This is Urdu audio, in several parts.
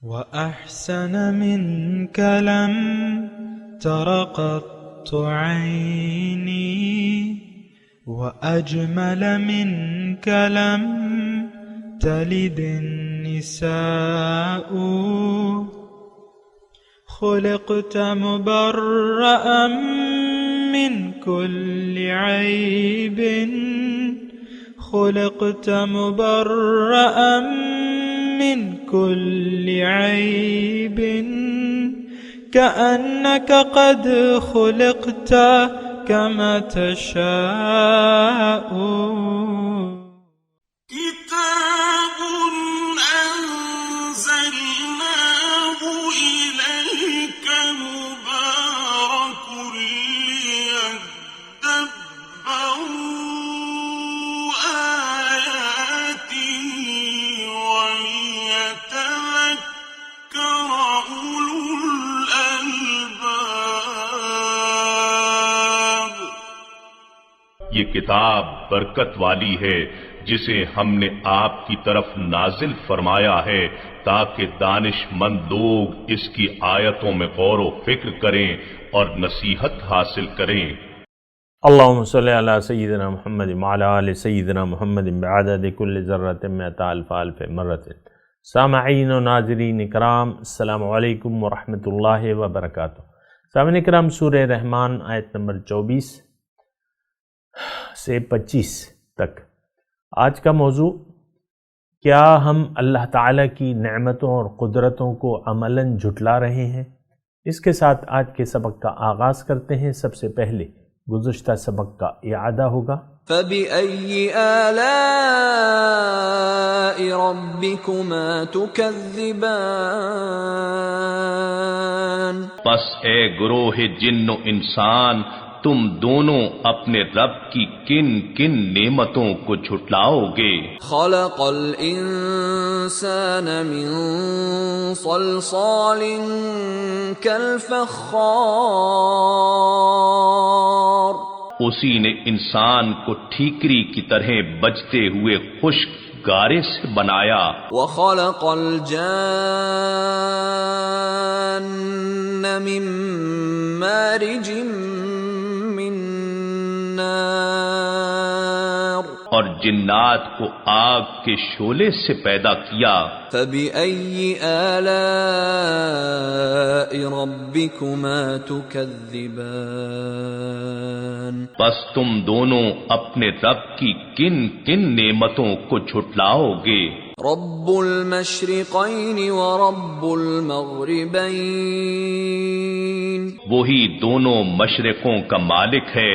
وأحسن منك لم تر قط عيني وأجمل منك لم تلد النساء خلقت مبرأ من كل عيب خلقت مبرأ من كل عيب كأنك قد خلقت كما تشاء كتاب أنزلناه إليك مبارك ليدبروا آياته وليتذكر أولو الألباب۔ یہ کتاب برکت والی ہے جسے ہم نے آپ کی طرف نازل فرمایا ہے تاکہ دانش مند لوگ اس کی آیتوں میں غور و فکر کریں اور نصیحت حاصل کریں۔ اللہم صلی علی سیدنا محمد وعلی آل سیدنا محمد بعدد کل ذرۃ مئۃ الف الف مرۃ۔ سامعین و ناظرین اکرام، السلام علیکم ورحمۃ اللہ وبرکاتہ۔ سامعین اکرام، سورہ رحمان آیت نمبر 24 سے 25 تک آج کا موضوع، کیا ہم اللہ تعالیٰ کی نعمتوں اور قدرتوں کو عملاً جھٹلا رہے ہیں؟ اس کے ساتھ آج کے سبق کا آغاز کرتے ہیں۔ سب سے پہلے گزشتہ سبق کا اعادہ ہوگا۔ فَبِأَيِّ آلَاءِ رَبِّكُمَا تُكَذِّبَانِ، پس اے گروہ جن و انسان، تم دونوں اپنے رب کی کن کن نعمتوں کو جھٹلاؤ گے؟ خَلَقَ الْإِنسَانَ مِنْ صَلْصَالٍ كَالْفَخَّارِ، اسی نے انسان کو ٹھیکری کی طرح بجتے ہوئے خشک گارے سے بنایا۔ وَخَلَقَ الْجَانَّ مِن مَّارِجٍ مِّن نَّارٍ، اور جنات کو آگ کے شعلے سے پیدا کیا۔ فَبِأَيِّ آلَاءِ رَبِّكُمَا تُكَذِّبَانِ، بس تم دونوں اپنے رب کی کن کن نعمتوں کو جھٹلاؤ گے؟ رب المشرقین ورب المغربین، وہی دونوں مشرقوں کا مالک ہے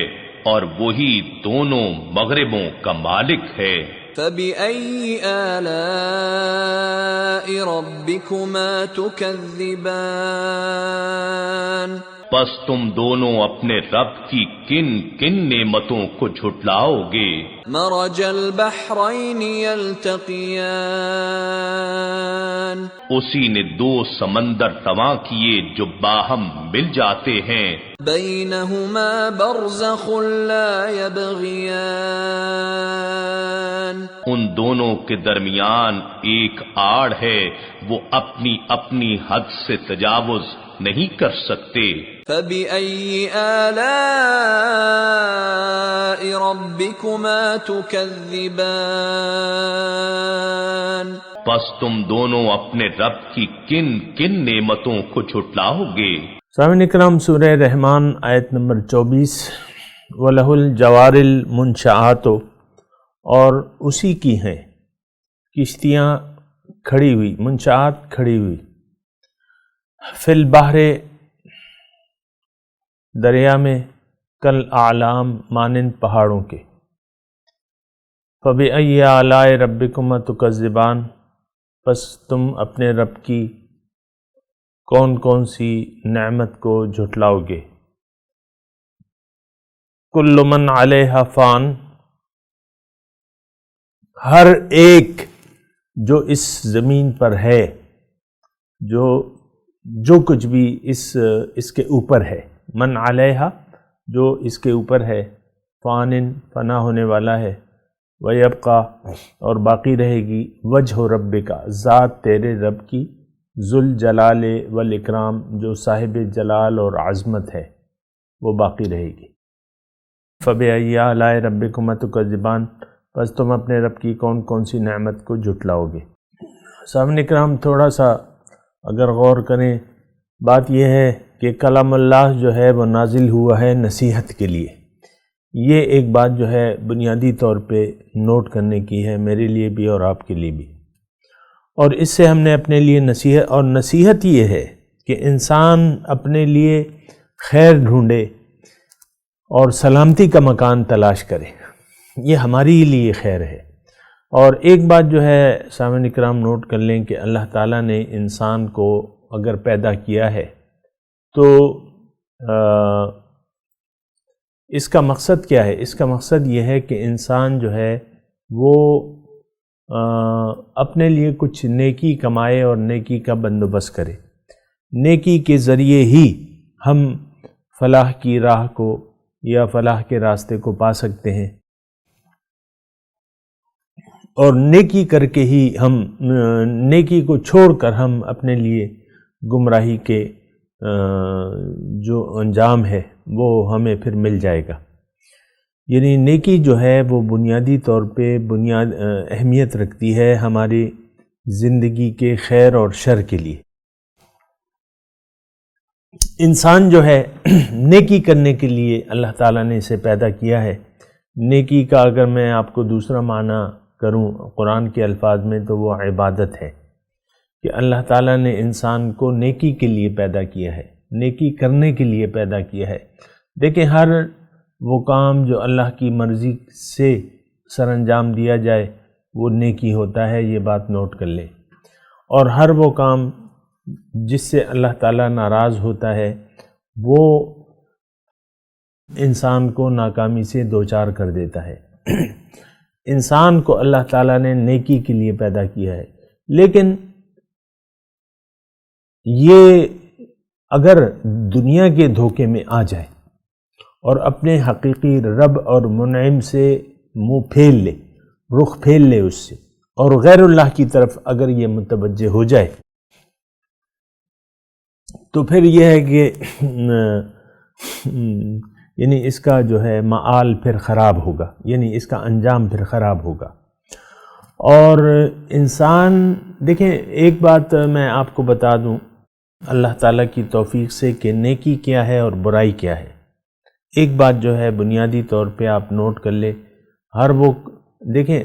اور وہی دونوں مغربوں کا مالک ہے۔ فَبِأَيِّ آلَاءِ رَبِّكُمَا تُكَذِّبَانِ، بس تم دونوں اپنے رب کی کن کن نعمتوں کو جھٹلاؤ گے؟ مرج البحرین یلتقیان، اسی نے دو سمندر طواں کیے جو باہم مل جاتے ہیں۔ بینہما برزخ لا یبغیان، ان دونوں کے درمیان ایک آڑ ہے، وہ اپنی اپنی حد سے تجاوز نہیں کر سکتے۔ فَبِأَيِّ آلَاءِ رَبِّكُمَا تُكَذِّبَانِ، پس تم دونوں اپنے رب کی کن کن نعمتوں کو جھٹلاؤ گے؟ سامعین اکرام، سورہ رحمان آیت نمبر 24، وَلَهُ الْجَوَارِ الْمُنشَآتُ، اور اسی کی ہیں کشتیاں کھڑی ہوئی، منشآت کھڑی ہوئی، فی البحر، دریا میں، کل اعلام، مانند پہاڑوں کے۔ فَبِأَيِّ آلَاءِ رَبِّكُمَا تُكَذِّبَانِ، پس تم اپنے رب کی کون کون سی نعمت کو جھٹلاؤ گے؟ کل من علیہا فان، ہر ایک جو اس زمین پر ہے، جو کچھ بھی اس کے اوپر ہے، من علیہا، جو اس کے اوپر ہے، فان، فنا ہونے والا ہے، وَيَبْقَى، اور باقی رہے گی، وجہ رب کا، ذات تیرے رب کی، ذوالجلال والاکرام، جو صاحب جلال اور عظمت ہے، وہ باقی رہے گی۔ فَبِأَيِّ آلَاءِ رَبِّكُمَا تُكَذِّبَانِ، بس تم اپنے رب کی کون کون سی نعمت کو جھٹلاؤ گے۔ سامعین کرام، تھوڑا سا اگر غور کریں، بات یہ ہے کہ کلام اللہ جو ہے وہ نازل ہوا ہے نصیحت کے لیے۔ یہ ایک بات جو ہے بنیادی طور پہ نوٹ کرنے کی ہے، میرے لیے بھی اور آپ کے لیے بھی، اور اس سے ہم نے اپنے لیے نصیحت یہ ہے کہ انسان اپنے لیے خیر ڈھونڈے اور سلامتی کا مکان تلاش کرے، یہ ہمارے لیے خیر ہے۔ اور ایک بات جو ہے سامعین اکرام نوٹ کر لیں کہ اللہ تعالیٰ نے انسان کو اگر پیدا کیا ہے تو اس کا مقصد کیا ہے؟ اس کا مقصد یہ ہے کہ انسان جو ہے وہ اپنے لیے کچھ نیکی کمائے اور نیکی کا بندوبست کرے۔ نیکی کے ذریعے ہی ہم فلاح کی راہ کو یا فلاح کے راستے کو پا سکتے ہیں، اور نیکی کر کے ہی نیکی کو چھوڑ کر ہم اپنے لیے گمراہی کے جو انجام ہے وہ ہمیں پھر مل جائے گا۔ یعنی نیکی جو ہے وہ بنیادی طور پہ اہمیت رکھتی ہے ہماری زندگی کے خیر اور شر کے لیے۔ انسان جو ہے نیکی کرنے کے لیے اللہ تعالیٰ نے اسے پیدا کیا ہے۔ نیکی کا اگر میں آپ کو دوسرا معنی کروں قرآن کے الفاظ میں تو وہ عبادت ہے، کہ اللہ تعالیٰ نے انسان کو نیکی کے لیے پیدا کیا ہے، نیکی کرنے کے لیے پیدا کیا ہے۔ دیکھیں، ہر وہ کام جو اللہ کی مرضی سے سر انجام دیا جائے وہ نیکی ہوتا ہے، یہ بات نوٹ کر لیں، اور ہر وہ کام جس سے اللہ تعالیٰ ناراض ہوتا ہے وہ انسان کو ناکامی سے دوچار کر دیتا ہے۔ انسان کو اللہ تعالیٰ نے نیکی کے لیے پیدا کیا ہے، لیکن یہ اگر دنیا کے دھوکے میں آ جائے اور اپنے حقیقی رب اور منعم سے منہ پھیر لے، رخ پھیر لے اس سے، اور غیر اللہ کی طرف اگر یہ متوجہ ہو جائے تو پھر یہ ہے کہ یعنی اس کا جو ہے معال پھر خراب ہوگا، یعنی اس کا انجام پھر خراب ہوگا۔ اور انسان دیکھیں، ایک بات میں آپ کو بتا دوں اللہ تعالیٰ کی توفیق سے کہ نیکی کیا ہے اور برائی کیا ہے۔ ایک بات جو ہے بنیادی طور پہ آپ نوٹ کر لیں، دیکھیں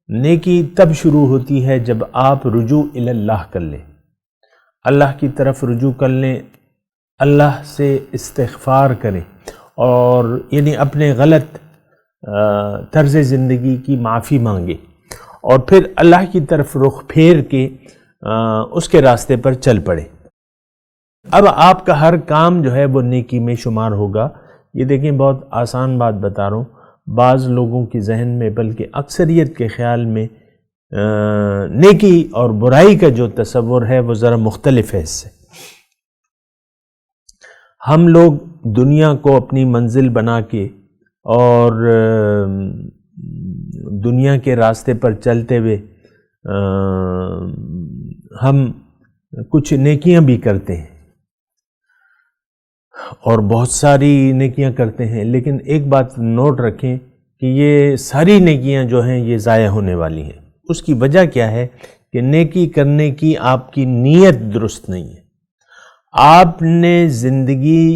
نیکی تب شروع ہوتی ہے جب آپ رجوع الی اللہ کر لیں، اللہ کی طرف رجوع کر لیں، اللہ سے استغفار کریں، اور یعنی اپنے غلط طرز زندگی کی معافی مانگے، اور پھر اللہ کی طرف رخ پھیر کے اس کے راستے پر چل پڑے۔ اب آپ کا ہر کام جو ہے وہ نیکی میں شمار ہوگا۔ یہ دیکھیں، بہت آسان بات بتا رہا ہوں، بعض لوگوں کے ذہن میں بلکہ اکثریت کے خیال میں نیکی اور برائی کا جو تصور ہے وہ ذرا مختلف ہے اس سے۔ ہم لوگ دنیا کو اپنی منزل بنا کے اور دنیا کے راستے پر چلتے ہوئے ہم کچھ نیکیاں بھی کرتے ہیں اور بہت ساری نیکیاں کرتے ہیں، لیکن ایک بات نوٹ رکھیں کہ یہ ساری نیکیاں جو ہیں یہ ضائع ہونے والی ہیں۔ اس کی وجہ کیا ہے کہ نیکی کرنے کی آپ کی نیت درست نہیں ہے۔ آپ نے زندگی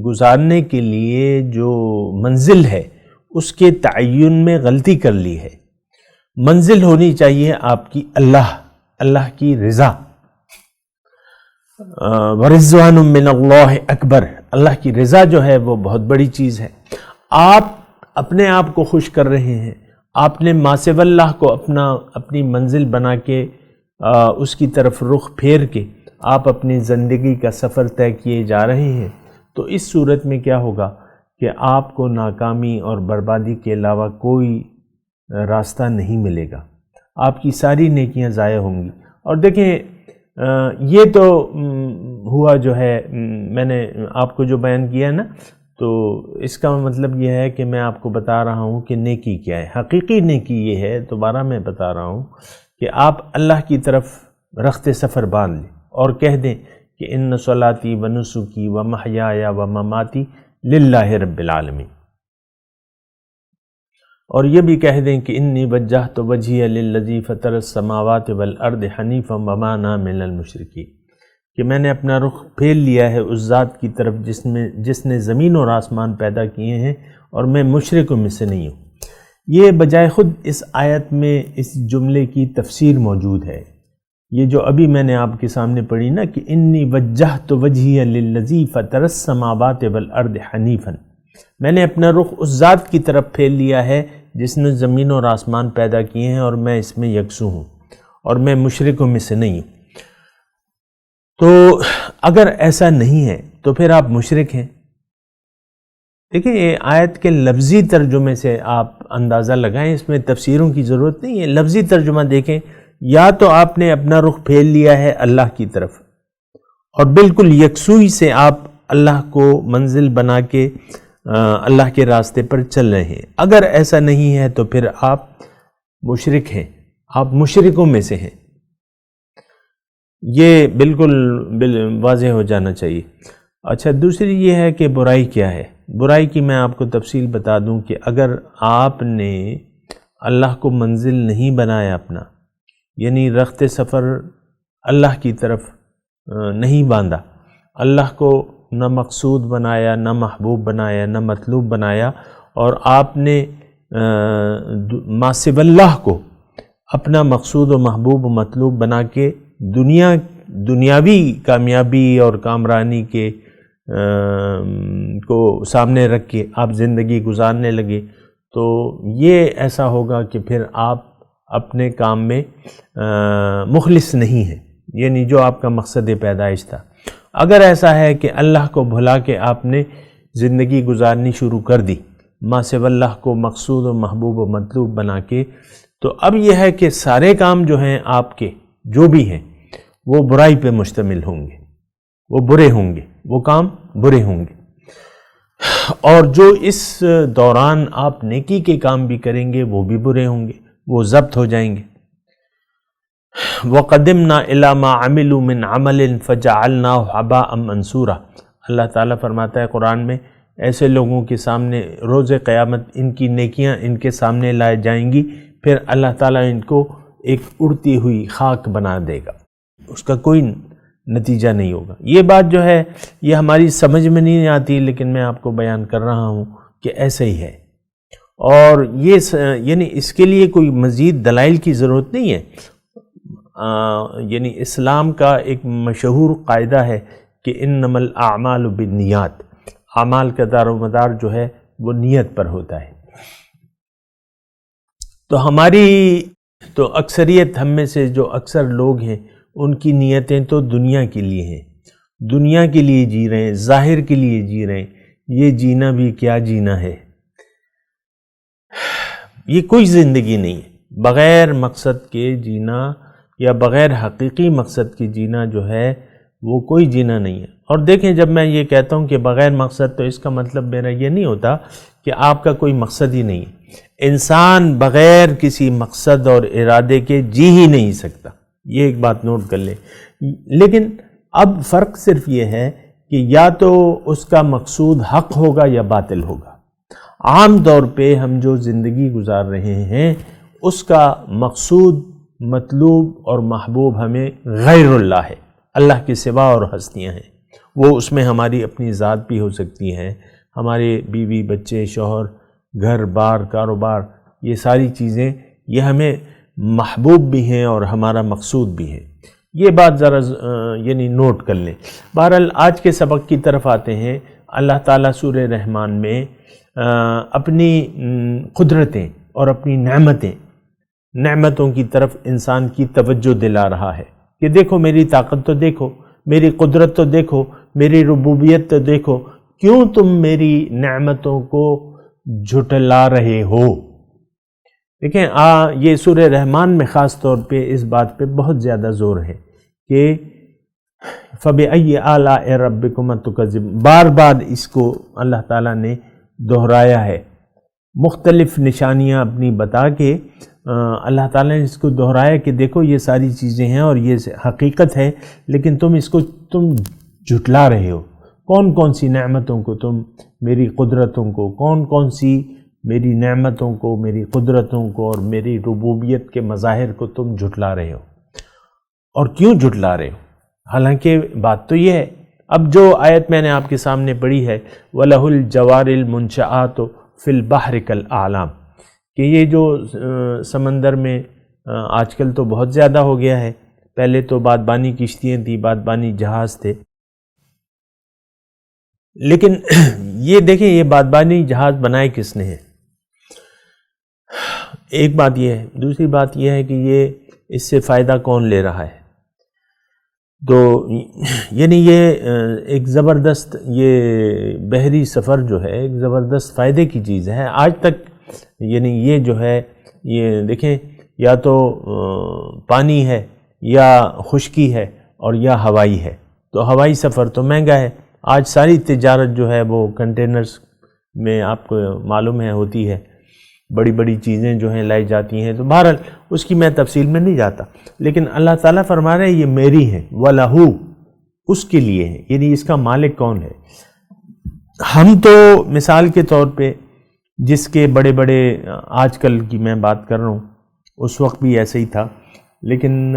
گزارنے کے لیے جو منزل ہے اس کے تعین میں غلطی کر لی ہے۔ منزل ہونی چاہیے آپ کی اللہ کی رضا، ورضوان من اللہ اکبر، اللہ کی رضا جو ہے وہ بہت بڑی چیز ہے۔ آپ اپنے آپ کو خوش کر رہے ہیں، آپ نے ما سوی اللہ کو اپنی منزل بنا کے اس کی طرف رخ پھیر کے آپ اپنی زندگی کا سفر طے کیے جا رہے ہیں، تو اس صورت میں کیا ہوگا کہ آپ کو ناکامی اور بربادی کے علاوہ کوئی راستہ نہیں ملے گا، آپ کی ساری نیکیاں ضائع ہوں گی۔ اور دیکھیں، یہ تو ہوا جو ہے میں نے آپ کو جو بیان کیا ہے نا، تو اس کا مطلب یہ ہے کہ میں آپ کو بتا رہا ہوں کہ نیکی کیا ہے۔ حقیقی نیکی یہ ہے، دوبارہ میں بتا رہا ہوں، کہ آپ اللہ کی طرف رخت سفر باندھ لیں، اور کہہ دیں کہ ان صلاتی و نسکی و محیای و مماتی للہ رب العالمین، اور یہ بھی کہہ دیں کہ انی وجہت وجہی للذی فطر السماوات والارض حنیفا وما انا من المشرکین، کہ میں نے اپنا رخ پھیر لیا ہے اس ذات کی طرف جس نے زمین اور آسمان پیدا کیے ہیں، اور میں مشرکوں میں سے نہیں ہوں۔ یہ بجائے خود اس آیت میں اس جملے کی تفسیر موجود ہے، یہ جو ابھی میں نے آپ کے سامنے پڑھی نا کہ انی وجہت وجہی للذی فطر السماوات والارض حنیفا، میں نے اپنا رخ اس ذات کی طرف پھیر لیا ہے جس نے زمین اور آسمان پیدا کیے ہیں، اور میں اس میں یکسو ہوں اور میں مشرکوں میں سے نہیں ہوں۔ تو اگر ایسا نہیں ہے تو پھر آپ مشرک ہیں۔ دیکھیں یہ آیت کے لفظی ترجمے سے آپ اندازہ لگائیں، اس میں تفسیروں کی ضرورت نہیں ہے، لفظی ترجمہ دیکھیں، یا تو آپ نے اپنا رخ پھیر لیا ہے اللہ کی طرف اور بالکل یکسوئی سے آپ اللہ کو منزل بنا کے اللہ کے راستے پر چل رہے ہیں۔ اگر ایسا نہیں ہے تو پھر آپ مشرک ہیں، آپ مشرکوں میں سے ہیں، یہ بالکل واضح ہو جانا چاہیے۔ اچھا، دوسری یہ ہے کہ برائی کیا ہے۔ برائی کی میں آپ کو تفصیل بتا دوں کہ اگر آپ نے اللہ کو منزل نہیں بنایا اپنا، یعنی رخت سفر اللہ کی طرف نہیں باندھا، اللہ کو نہ مقصود بنایا، نہ محبوب بنایا، نہ مطلوب بنایا، اور آپ نے ما سوی اللہ کو اپنا مقصود و محبوب و مطلوب بنا کے دنیاوی کامیابی اور کامرانی کے کو سامنے رکھ کے آپ زندگی گزارنے لگے، تو یہ ایسا ہوگا کہ پھر آپ اپنے کام میں مخلص نہیں ہیں، یعنی جو آپ کا مقصد پیدائش تھا۔ اگر ایسا ہے کہ اللہ کو بھلا کے آپ نے زندگی گزارنی شروع کر دی ما سوی اللہ کو مقصود و محبوب و مطلوب بنا کے، تو اب یہ ہے کہ سارے کام جو ہیں آپ کے جو بھی ہیں وہ برائی پہ مشتمل ہوں گے، وہ برے ہوں گے، وہ کام برے ہوں گے، اور جو اس دوران آپ نیکی کے کام بھی کریں گے وہ بھی برے ہوں گے، وہ ضبط ہو جائیں گے۔ وَقَدِمْنَا إِلَى مَا عَمِلُوا مِنْ عَمَلٍ فَجَعَلْنَاهُ حَبَاءً مَنْثُورًا، اللہ تعالیٰ فرماتا ہے قرآن میں، ایسے لوگوں کے سامنے روز قیامت ان کی نیکیاں ان کے سامنے لائے جائیں گی، پھر اللہ تعالیٰ ان کو ایک اڑتی ہوئی خاک بنا دے گا، اس کا کوئی نتیجہ نہیں ہوگا۔ یہ بات جو ہے یہ ہماری سمجھ میں نہیں آتی، لیکن میں آپ کو بیان کر رہا ہوں کہ ایسا ہی ہے، اور یہ یعنی اس کے لیے کوئی مزید دلائل کی ضرورت نہیں ہے۔ یعنی اسلام کا ایک مشہور قاعدہ ہے کہ انما الاعمال بالنیات، اعمال کا دار و مدار جو ہے وہ نیت پر ہوتا ہے۔ تو ہماری تو اکثریت ہم میں سے جو اکثر لوگ ہیں ان کی نیتیں تو دنیا کے لیے ہیں، دنیا کے لیے جی رہے ہیں، ظاہر کے لیے جی رہے ہیں۔ یہ جینا بھی کیا جینا ہے، یہ کوئی زندگی نہیں ہے۔ بغیر مقصد کے جینا یا بغیر حقیقی مقصد کے جینا جو ہے وہ کوئی جینا نہیں ہے۔ اور دیکھیں، جب میں یہ کہتا ہوں کہ بغیر مقصد، تو اس کا مطلب میرا یہ نہیں ہوتا کہ آپ کا کوئی مقصد ہی نہیں ہے۔ انسان بغیر کسی مقصد اور ارادے کے جی ہی نہیں سکتا، یہ ایک بات نوٹ کر لیں۔ لیکن اب فرق صرف یہ ہے کہ یا تو اس کا مقصود حق ہوگا یا باطل ہوگا۔ عام طور پہ ہم جو زندگی گزار رہے ہیں اس کا مقصود، مطلوب اور محبوب ہمیں غیر اللہ ہے، اللہ کے سوا اور ہستیاں ہیں۔ وہ اس میں ہماری اپنی ذات بھی ہو سکتی ہیں، ہمارے بیوی بچے شوہر گھر بار کاروبار، یہ ساری چیزیں یہ ہمیں محبوب بھی ہیں اور ہمارا مقصود بھی ہے۔ یہ بات ذرا یعنی نوٹ کر لیں۔ بہرحال آج کے سبق کی طرف آتے ہیں۔ اللہ تعالیٰ سورہ رحمان میں اپنی قدرتیں اور اپنی نعمتوں کی طرف انسان کی توجہ دلا رہا ہے کہ دیکھو میری طاقت تو دیکھو، میری قدرت تو دیکھو، میری ربوبیت تو دیکھو، کیوں تم میری نعمتوں کو جھٹلا رہے ہو۔ دیکھیں یہ سورہ رحمان میں خاص طور پہ اس بات پہ بہت زیادہ زور ہے کہ فَبِأَيِّ آلَاءِ رَبِّكُمَا تُكَذِّبُونَ، بار بار اس کو اللہ تعالیٰ نے دہرایا ہے، مختلف نشانیاں اپنی بتا کے اللہ تعالیٰ نے اس کو دہرایا کہ دیکھو یہ ساری چیزیں ہیں اور یہ حقیقت ہے، لیکن تم جھٹلا رہے ہو۔ کون کون سی نعمتوں کو تم، میری قدرتوں کو، کون کون سی میری نعمتوں کو، میری قدرتوں کو اور میری ربوبیت کے مظاہر کو تم جھٹلا رہے ہو، اور کیوں جھٹلا رہے ہو؟ حالانکہ بات تو یہ ہے، اب جو آیت میں نے آپ کے سامنے پڑھی ہے وَلَهُ الْجَوَارِ الْمُنْشَآتُ فِي الْبَحْرِ كَالْأَعْلَامِ، کہ یہ جو سمندر میں آج کل تو بہت زیادہ ہو گیا ہے، پہلے تو بادبانی کشتیاں تھیں، بادبانی جہاز تھے، لیکن یہ دیکھیں یہ بادبانی جہاز بنائے کس نے ہے؟ ایک بات یہ ہے، دوسری بات یہ ہے کہ یہ اس سے فائدہ کون لے رہا ہے؟ تو یعنی یہ ایک زبردست، یہ بحری سفر جو ہے ایک زبردست فائدے کی چیز ہے آج تک، یعنی یہ جو ہے یہ دیکھیں یا تو پانی ہے یا خشکی ہے اور یا ہوائی ہے، تو ہوائی سفر تو مہنگا ہے، آج ساری تجارت جو ہے وہ کنٹینرز میں آپ کو معلوم ہے ہوتی ہے، بڑی بڑی چیزیں جو ہیں لائی جاتی ہیں، تو بہرحال اس کی میں تفصیل میں نہیں جاتا، لیکن اللہ تعالیٰ فرما رہے ہیں یہ میری ہیں، وَلَهُ، اس کے لیے ہے، یعنی اس کا مالک کون ہے؟ ہم تو مثال کے طور پہ جس کے بڑے بڑے، آج کل کی میں بات کر رہا ہوں، اس وقت بھی ایسے ہی تھا، لیکن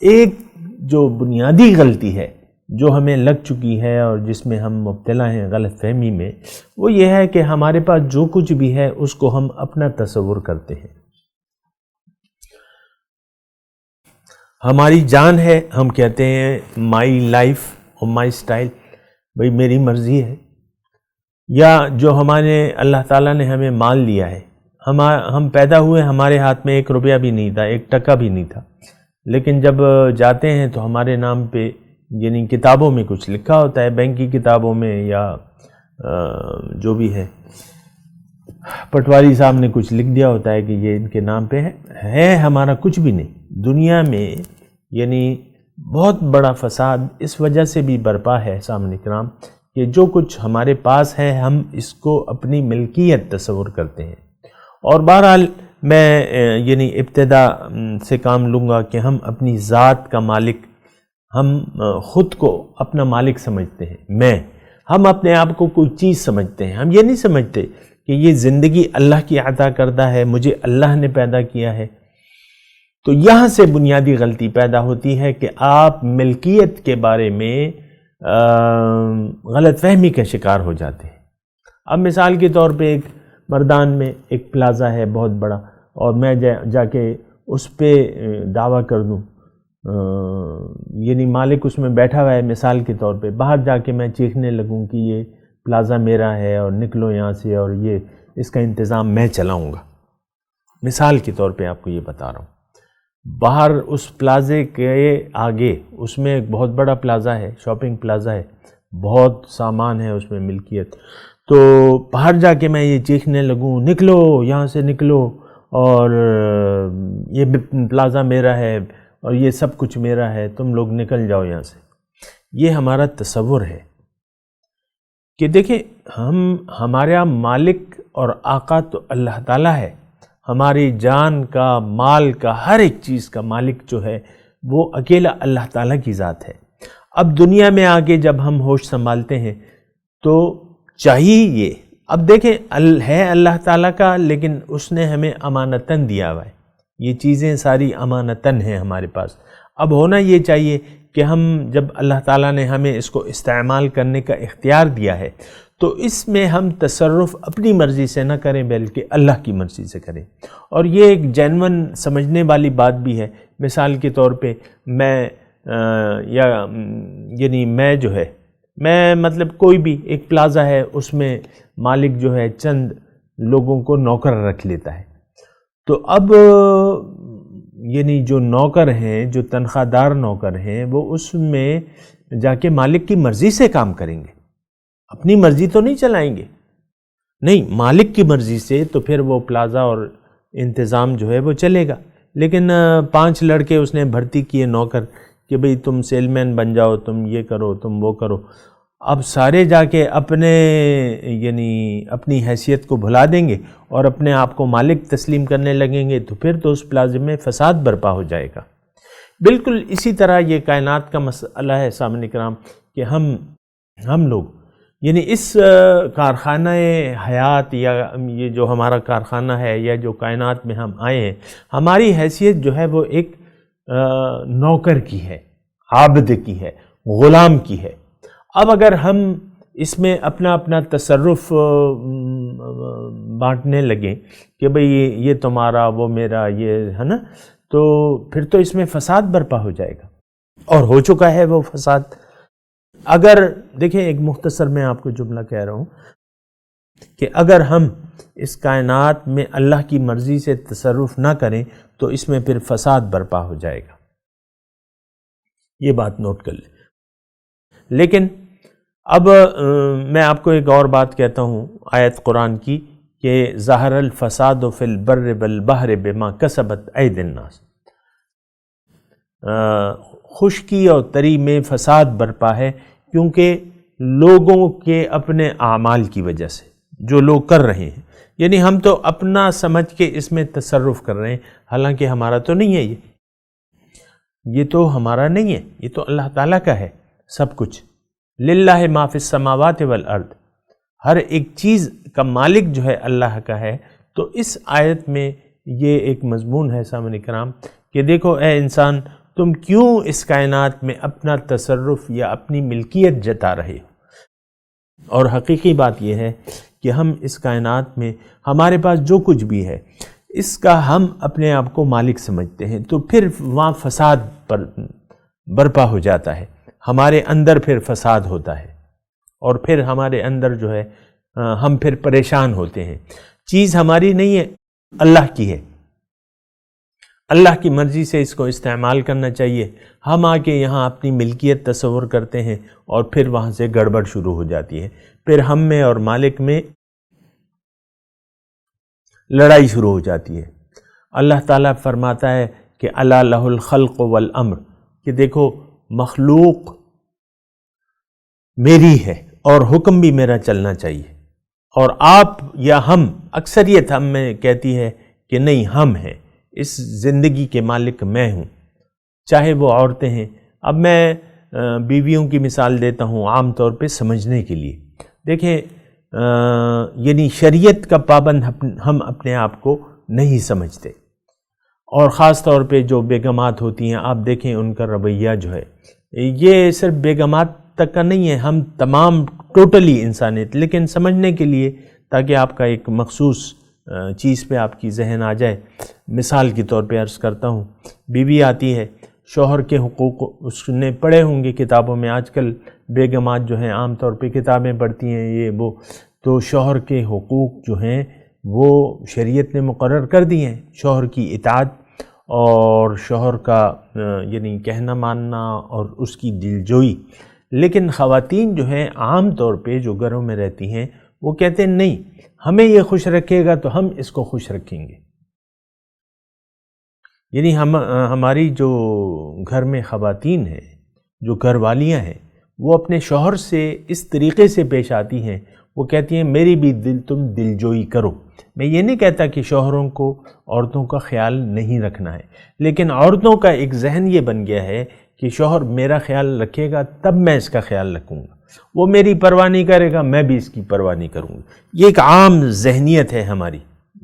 ایک جو بنیادی غلطی ہے جو ہمیں لگ چکی ہے اور جس میں ہم مبتلا ہیں غلط فہمی میں، وہ یہ ہے کہ ہمارے پاس جو کچھ بھی ہے اس کو ہم اپنا تصور کرتے ہیں۔ ہماری جان ہے، ہم کہتے ہیں مائی لائف اور مائی سٹائل، بھئی میری مرضی ہے، یا جو ہمارے اللہ تعالیٰ نے ہمیں مال لیا ہے، ہم پیدا ہوئے ہمارے ہاتھ میں 1 روپیہ بھی نہیں تھا، 1 ٹکا بھی نہیں تھا، لیکن جب جاتے ہیں تو ہمارے نام پہ یعنی کتابوں میں کچھ لکھا ہوتا ہے، بینک کی کتابوں میں یا جو بھی ہے، پٹواری صاحب نے کچھ لکھ دیا ہوتا ہے کہ یہ ان کے نام پہ ہے ہمارا کچھ بھی نہیں۔ دنیا میں یعنی بہت بڑا فساد اس وجہ سے بھی برپا ہے سامنے کرام کہ جو کچھ ہمارے پاس ہے ہم اس کو اپنی ملکیت تصور کرتے ہیں، اور بہرحال میں یعنی ابتدا سے کام لوں گا کہ ہم اپنی ذات کا مالک، ہم خود کو اپنا مالک سمجھتے ہیں، ہم اپنے آپ کو کوئی چیز سمجھتے ہیں، ہم یہ نہیں سمجھتے کہ یہ زندگی اللہ کی عطا کردہ ہے، مجھے اللہ نے پیدا کیا ہے۔ تو یہاں سے بنیادی غلطی پیدا ہوتی ہے کہ آپ ملکیت کے بارے میں غلط فہمی کا شکار ہو جاتے ہیں۔ اب مثال کے طور پہ ایک مردان میں ایک پلازا ہے بہت بڑا، اور میں جا کے اس پہ دعویٰ کر دوں، یعنی مالک اس میں بیٹھا ہوا ہے، مثال کے طور پہ باہر جا کے میں چیخنے لگوں کہ یہ پلازا میرا ہے اور نکلو یہاں سے اور یہ اس کا انتظام میں چلاؤں گا، مثال کے طور پہ آپ کو یہ بتا رہا ہوں۔ باہر اس پلازے کے آگے، اس میں ایک بہت بڑا پلازا ہے، شاپنگ پلازا ہے، بہت سامان ہے اس میں ملکیت، تو باہر جا کے میں یہ چیخنے لگوں نکلو یہاں سے نکلو، اور یہ پلازا میرا ہے اور یہ سب کچھ میرا ہے، تم لوگ نکل جاؤ یہاں سے۔ یہ ہمارا تصور ہے کہ دیکھیں ہمارا مالک اور آقا تو اللہ تعالیٰ ہے، ہماری جان کا، مال کا، ہر ایک چیز کا مالک جو ہے وہ اکیلا اللہ تعالیٰ کی ذات ہے۔ اب دنیا میں آگے جب ہم ہوش سنبھالتے ہیں تو چاہیے یہ، اب دیکھیں ہے اللہ تعالیٰ کا، لیکن اس نے ہمیں امانتاً دیا ہوا ہے، یہ چیزیں ساری امانتاً ہیں ہمارے پاس۔ اب ہونا یہ چاہیے کہ ہم جب اللہ تعالیٰ نے ہمیں اس کو استعمال کرنے کا اختیار دیا ہے تو اس میں ہم تصرف اپنی مرضی سے نہ کریں بلکہ اللہ کی مرضی سے کریں، اور یہ ایک جینون سمجھنے والی بات بھی ہے۔ مثال کے طور پہ میں جو ہے میں مطلب کوئی بھی ایک پلازا ہے، اس میں مالک جو ہے چند لوگوں کو نوکر رکھ لیتا ہے، تو اب یعنی جو نوکر ہیں، جو تنخواہ دار نوکر ہیں، وہ اس میں جا کے مالک کی مرضی سے کام کریں گے، اپنی مرضی تو نہیں چلائیں گے، نہیں، مالک کی مرضی سے، تو پھر وہ پلازا اور انتظام جو ہے وہ چلے گا۔ لیکن 5 لڑکے اس نے بھرتی کیے نوکر کہ بھئی تم سیل مین بن جاؤ، تم یہ کرو، تم وہ کرو۔ اب سارے جا کے اپنے اپنی حیثیت کو بھلا دیں گے اور اپنے آپ کو مالک تسلیم کرنے لگیں گے، تو پھر تو اس پلازم میں فساد برپا ہو جائے گا۔ بالکل اسی طرح یہ کائنات کا مسئلہ ہے سامعین کرام کہ ہم لوگ اس کارخانہ حیات یا یہ جو ہمارا کارخانہ ہے یا جو کائنات میں ہم آئے ہیں، ہماری حیثیت جو ہے وہ ایک نوکر کی ہے، عابد کی ہے، غلام کی ہے۔ اب اگر ہم اس میں اپنا تصرف بانٹنے لگیں کہ بھئی یہ تمہارا وہ میرا یہ ہے نا، تو پھر تو اس میں فساد برپا ہو جائے گا، اور ہو چکا ہے وہ فساد۔ اگر دیکھیں ایک مختصر میں آپ کو جملہ کہہ رہا ہوں کہ اگر ہم اس کائنات میں اللہ کی مرضی سے تصرف نہ کریں تو اس میں پھر فساد برپا ہو جائے گا، یہ بات نوٹ کر لیں۔ لیکن اب میں آپ کو ایک اور بات کہتا ہوں آیت قرآن کی کہ ظہر الفساد فی البر والبحر بما کسبت ایدی الناس، خشکی اور تری میں فساد برپا ہے کیونکہ لوگوں کے اپنے اعمال کی وجہ سے جو لوگ کر رہے ہیں، ہم تو اپنا سمجھ کے اس میں تصرف کر رہے ہیں، حالانکہ ہمارا تو نہیں ہے، یہ تو ہمارا نہیں ہے، یہ تو اللہ تعالیٰ کا ہے سب کچھ۔ للہ ما فی السماوات والارض، ہر ایک چیز کا مالک جو ہے اللہ کا ہے۔ تو اس آیت میں یہ ایک مضمون ہے سامعین کرام کہ دیکھو اے انسان، تم کیوں اس کائنات میں اپنا تصرف یا اپنی ملکیت جتا رہے ہو؟ اور حقیقی بات یہ ہے کہ ہم اس کائنات میں ہمارے پاس جو کچھ بھی ہے اس کا ہم اپنے آپ کو مالک سمجھتے ہیں، تو پھر وہاں فساد برپا ہو جاتا ہے، ہمارے اندر پھر فساد ہوتا ہے، اور پھر ہمارے اندر جو ہے ہم پھر پریشان ہوتے ہیں۔ چیز ہماری نہیں ہے، اللہ کی ہے، اللہ کی مرضی سے اس کو استعمال کرنا چاہیے۔ ہم آ کے یہاں اپنی ملکیت تصور کرتے ہیں اور پھر وہاں سے گڑبڑ شروع ہو جاتی ہے، پھر ہم میں اور مالک میں لڑائی شروع ہو جاتی ہے۔ اللہ تعالیٰ فرماتا ہے کہ الا لہ الخلق والامر، کہ دیکھو مخلوق میری ہے اور حکم بھی میرا چلنا چاہیے، اور آپ یا ہم، اکثریت ہم میں کہتی ہے کہ نہیں ہم ہیں، اس زندگی کے مالک میں ہوں، چاہے وہ عورتیں ہیں۔ اب میں بیویوں کی مثال دیتا ہوں عام طور پہ سمجھنے کے لیے۔ دیکھیں شریعت کا پابند ہم اپنے آپ کو نہیں سمجھتے، اور خاص طور پہ جو بیگمات ہوتی ہیں، آپ دیکھیں ان کا رویہ جو ہے، یہ صرف بیگمات تک کا نہیں ہے، ہم تمام ٹوٹلی انسانیت، لیکن سمجھنے کے لیے تاکہ آپ کا ایک مخصوص چیز پہ آپ کی ذہن آ جائے، مثال کے طور پہ عرض کرتا ہوں، بیوی آتی ہے، شوہر کے حقوق اس نے پڑھے ہوں گے کتابوں میں، آج کل بیگمات جو ہیں عام طور پہ کتابیں پڑھتی ہیں یہ وہ، تو شوہر کے حقوق جو ہیں وہ شریعت نے مقرر کر دی ہیں، شوہر کی اطاعت اور شوہر کا کہنا ماننا اور اس کی دلجوئی۔ لیکن خواتین جو ہیں عام طور پہ جو گھروں میں رہتی ہیں وہ کہتے ہیں نہیں، ہمیں یہ خوش رکھے گا تو ہم اس کو خوش رکھیں گے۔ ہماری جو گھر میں خواتین ہیں، جو گھر والیاں ہیں، وہ اپنے شوہر سے اس طریقے سے پیش آتی ہیں، وہ کہتی ہیں میری بھی تم دلجوئی کرو۔ میں یہ نہیں کہتا کہ شوہروں کو عورتوں کا خیال نہیں رکھنا ہے، لیکن عورتوں کا ایک ذہن یہ بن گیا ہے کہ شوہر میرا خیال رکھے گا تب میں اس کا خیال رکھوں گا، وہ میری پرواہ نہیں کرے گا میں بھی اس کی پرواہ نہیں کروں گا۔ یہ ایک عام ذہنیت ہے ہماری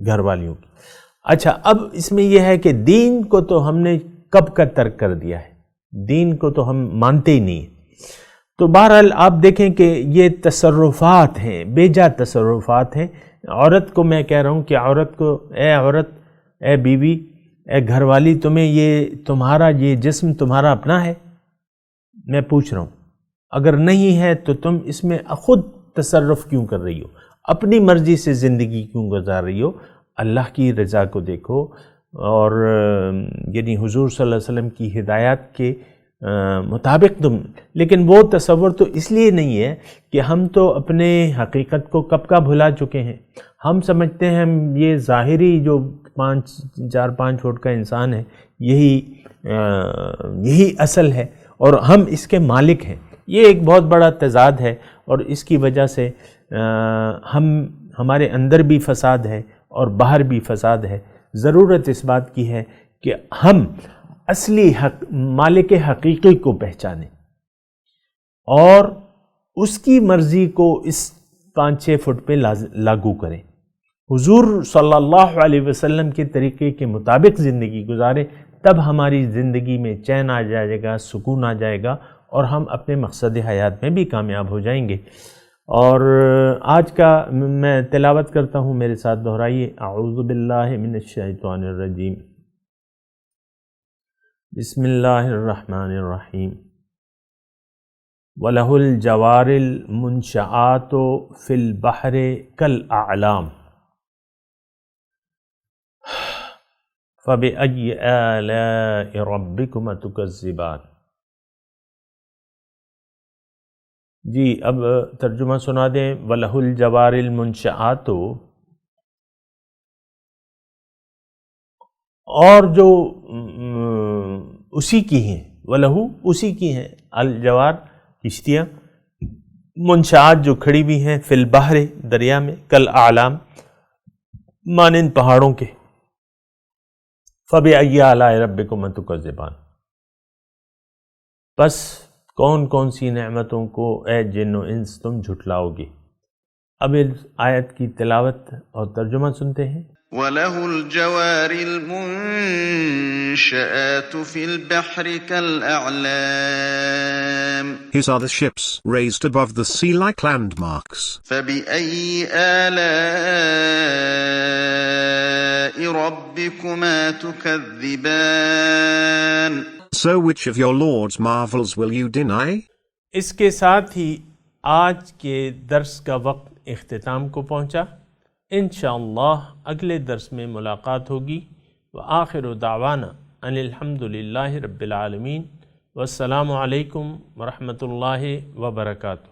گھر والیوں کی۔ اچھا، اب اس میں یہ ہے کہ دین کو تو ہم نے کب کا ترک کر دیا ہے، دین کو تو ہم مانتے ہی نہیں۔ تو بہرحال آپ دیکھیں کہ یہ تصرفات ہیں، بے جا تصرفات ہیں۔ عورت کو میں کہہ رہا ہوں کہ عورت کو، اے عورت، اے بیوی، اے گھر والی، تمہارا یہ جسم تمہارا اپنا ہے؟ میں پوچھ رہا ہوں، اگر نہیں ہے تو تم اس میں خود تصرف کیوں کر رہی ہو، اپنی مرضی سے زندگی کیوں گزار رہی ہو؟ اللہ کی رضا کو دیکھو، اور حضور صلی اللہ علیہ وسلم کی ہدایات کے مطابق تم، لیکن وہ تصور تو اس لیے نہیں ہے کہ ہم تو اپنے حقیقت کو کب کا بھلا چکے ہیں۔ ہم سمجھتے ہیں ہم یہ ظاہری جو 4-5 فٹ کا انسان ہے یہی اصل ہے اور ہم اس کے مالک ہیں، یہ ایک بہت بڑا تضاد ہے، اور اس کی وجہ سے ہمارے اندر بھی فساد ہے اور باہر بھی فساد ہے۔ ضرورت اس بات کی ہے کہ ہم اصلی مالک حقیقی کو پہچانیں اور اس کی مرضی کو اس 5-6 فٹ پہ لاگو کریں، حضور صلی اللہ علیہ وسلم کے طریقے کے مطابق زندگی گزاریں، تب ہماری زندگی میں چین آ جائے گا، سکون آ جائے گا، اور ہم اپنے مقصد حیات میں بھی کامیاب ہو جائیں گے۔ اور آج کا میں تلاوت کرتا ہوں، میرے ساتھ دہرائیے۔ اعوذ باللہ من الشیطان الرجیم، بسم اللہ الرحمن الرحیم۔ وَلَهُ الْجَوَارِ الْمُنشَآتُ فِي الْبَحْرِ كَالْأَعْلَامِ فَبِأَيِّ آلَاءِ رَبِّكُمَا تُكَذِّبَانِ۔ جی اب ترجمہ سنا دیں۔ وَلَهُ الْجَوَارِ الْمُنشَآتُ، اور جو اسی کی ہیں، وَلَهُ اسی کی ہیں، الجوار کشتیاں، منشآت جو کھڑی ہوئی ہیں، فی البحر دریا میں، کالاعلام مانند پہاڑوں کے، فَبِأَيِّ آلَاءِ رَبِّكُمَا تُكَذِّبَانِ، پس کون کون سی نعمتوں کو اے جن و انس تم جھٹلاؤ گے۔ اب اس آیت کی تلاوت اور ترجمہ سنتے ہیں۔ وَلَهُ الْجَوَارِ الْمُنشَآتُ فِي الْبَحْرِ كَالْأَعْلَامِ His are the ships raised above the sea like landmarks. فَبِأَيِّ آلَاءِ رَبِّكُمَا تُكَذِّبَانِ So which of your Lord's marvels will you deny? اس کے ساتھ ہی آج کے درس کا وقت اختتام کو پہنچا۔ انشاءاللہ اگلے درس میں ملاقات ہوگی۔ وآخر دعوانا ان الحمدللہ رب العالمین، والسلام علیکم ورحمۃ اللہ وبرکاتہ۔